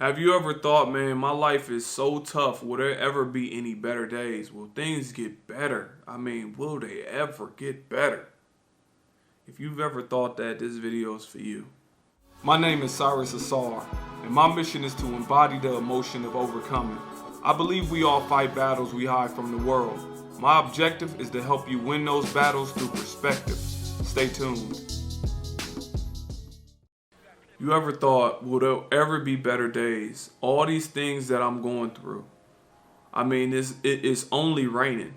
Have you ever thought, man, my life is so tough, will there ever be any better days? Will things get better? I mean, will they ever get better? If you've ever thought that, this video is for you. My name is cyrusausar, and my mission is to embody the emotion of overcoming. I believe we all fight battles we hide from the world. My objective is to help you win those battles through perspective. Stay tuned. You ever thought, will there ever be better days? All these things that I'm going through. I mean, it is only raining.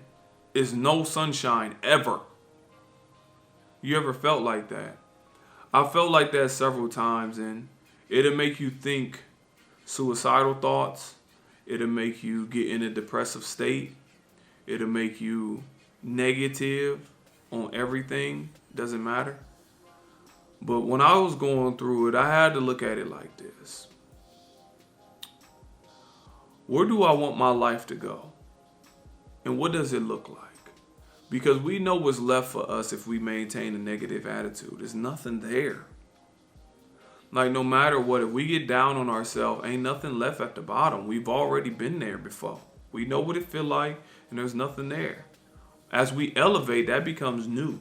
It's no sunshine ever. You ever felt like that? I felt like that several times, and it'll make you think suicidal thoughts. It'll make you get in a depressive state. It'll make you negative on everything. Doesn't matter. But when I was going through it, I had to look at it like this. Where do I want my life to go? And what does it look like? Because we know what's left for us if we maintain a negative attitude. There's nothing there. Like, no matter what, if we get down on ourselves, ain't nothing left at the bottom. We've already been there before. We know what it feel like, and there's nothing there. As we elevate, that becomes new.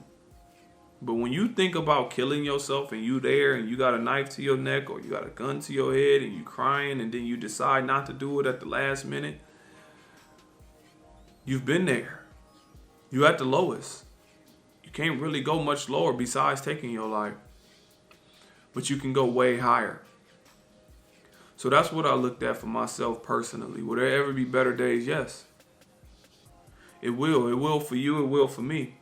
But when you think about killing yourself and you there and you got a knife to your neck or you got a gun to your head and you crying and then you decide not to do it at the last minute, you've been there. You at the lowest. You can't really go much lower besides taking your life. But you can go way higher. So that's what I looked at for myself personally. Will there ever be better days? Yes. It will. It will for you. It will for me.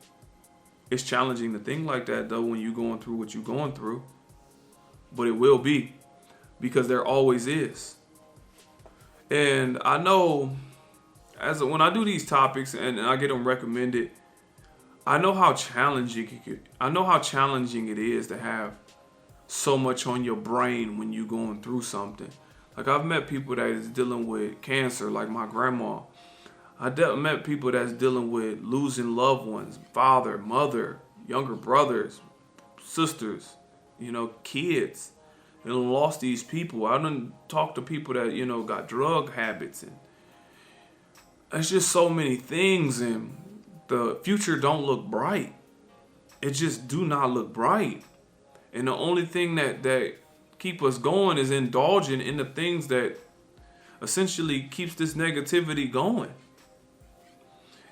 It's challenging to think like that, though, when you're going through what you're going through. But it will be, because there always is. And I know, when I do these topics and I get them recommended, I know how challenging it is to have so much on your brain when you're going through something. Like, I've met people that is dealing with cancer, like my grandma. I met people that's dealing with losing loved ones, father, mother, younger brothers, sisters, kids, and lost these people. I done talked to people that, got drug habits, and it's just so many things, and the future don't look bright. It just do not look bright. And the only thing that keep us going is indulging in the things that essentially keeps this negativity going.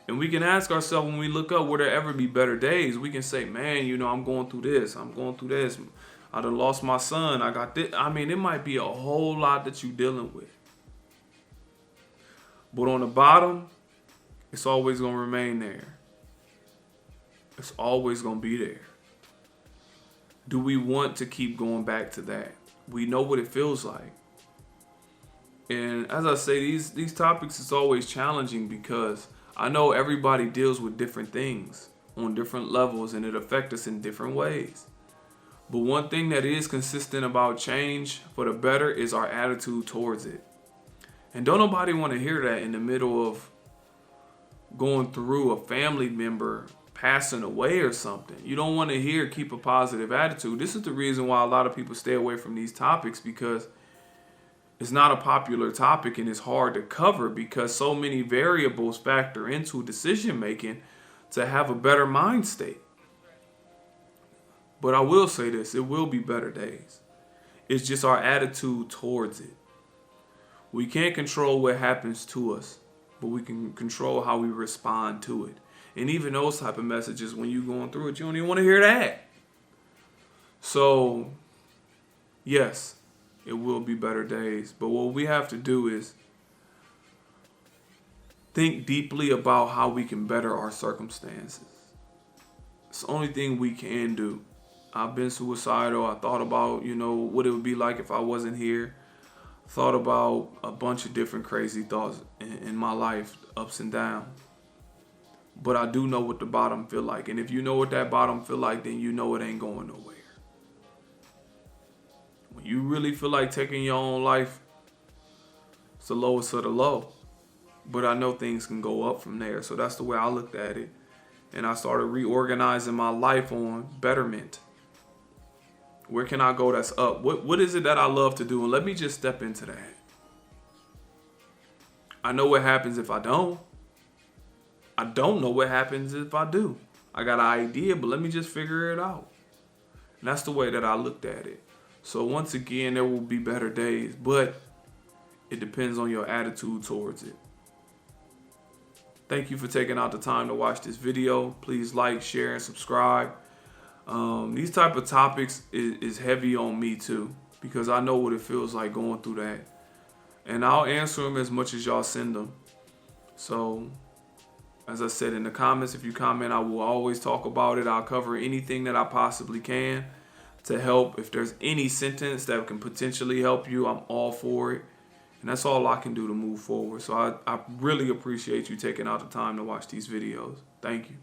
And we can ask ourselves when we look up, will there ever be better days? We can say, man, I'm going through this. I'm going through this. I done lost my son. I got this. I mean, it might be a whole lot that you're dealing with. But on the bottom, it's always going to remain there. It's always going to be there. Do we want to keep going back to that? We know what it feels like. And as I say, these topics is always challenging because I know everybody deals with different things on different levels, and it affects us in different ways. But one thing that is consistent about change for the better is our attitude towards it. And don't nobody want to hear that in the middle of going through a family member passing away or something. You don't want to hear keep a positive attitude. This is the reason why a lot of people stay away from these topics, because it's not a popular topic and it's hard to cover because so many variables factor into decision making to have a better mind state. But I will say this, it will be better days. It's just our attitude towards it. We can't control what happens to us, but we can control how we respond to it. And even those type of messages, when you're going through it, you don't even want to hear that. So, yes, it will be better days. But what we have to do is think deeply about how we can better our circumstances. It's the only thing we can do. I've been suicidal. I thought about, what it would be like if I wasn't here. Thought about a bunch of different crazy thoughts in my life, ups and downs. But I do know what the bottom feel like. And if you know what that bottom feel like, then you know it ain't going nowhere. When you really feel like taking your own life, it's the lowest of the low. But I know things can go up from there. So that's the way I looked at it. And I started reorganizing my life on betterment. Where can I go that's up? What is it that I love to do? And let me just step into that. I know what happens if I don't. I don't know what happens if I do. I got an idea, but let me just figure it out. And that's the way that I looked at it. So once again, there will be better days, but it depends on your attitude towards it. Thank you for taking out the time to watch this video. Please like, share, and subscribe. These type of topics is heavy on me too, because I know what it feels like going through that. And I'll answer them as much as y'all send them. So, as I said in the comments, if you comment, I will always talk about it. I'll cover anything that I possibly can to help. If there's any sentence that can potentially help you, I'm all for it. And that's all I can do to move forward. So I really appreciate you taking out the time to watch these videos. Thank you.